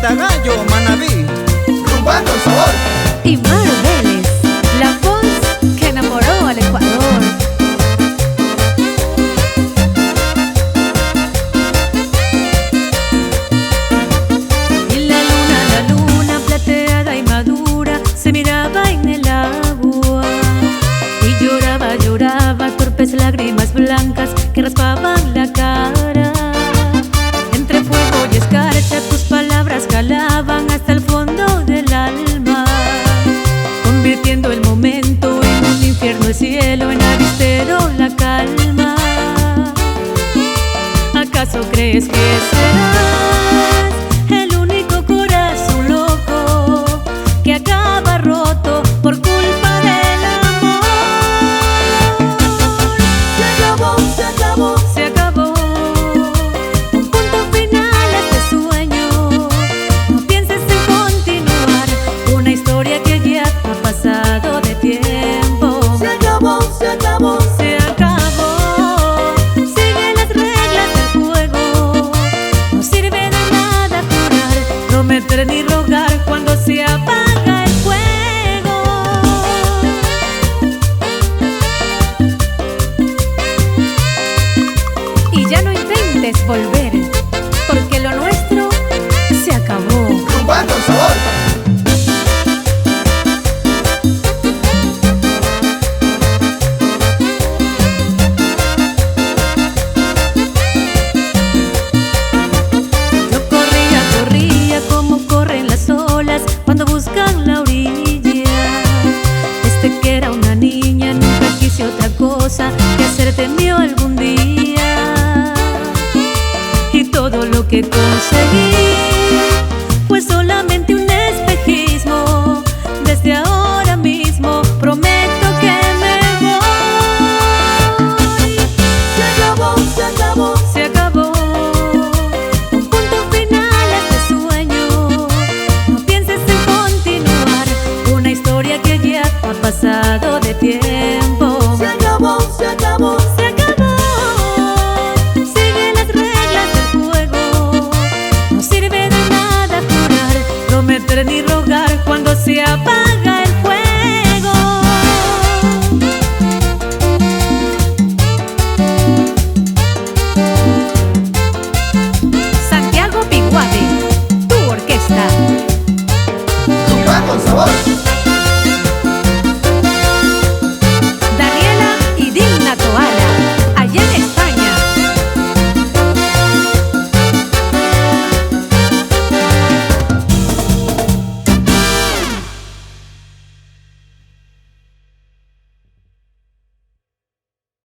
Cantagallo, Manabí. Rumbando el sabor. Y Maru Vélez, la voz que enamoró al Ecuador. Y la luna plateada y madura se miraba en el agua. Y lloraba, lloraba, torpes lágrimas blancas que raspaban la cara. Entre fuego y escarcha tus palabras calaban hasta el fondo del alma, convirtiendo el momento en un infierno, el cielo en avistero, la calma. ¿Acaso crees que serás el único corazón loco que acaba roto por culpa del amor? Se acabó, se acabó. Se acabó, un punto final a este sueño. No pienses en continuar una historia que ya ha pasado de tiempo. Se acabó, se acabó. Se acabó, sigue las reglas del juego. No sirve de nada jurar, prometer ni rogar cuando se apaga el fuego. Y ya no intentes volver, porque lo nuestro se acabó. Rumbando el sabor. Yo corría, corría como corren las olas cuando buscan la orilla. Desde que era una niña nunca quise otra cosa que hacerte mío algún día. Y todo lo que conseguí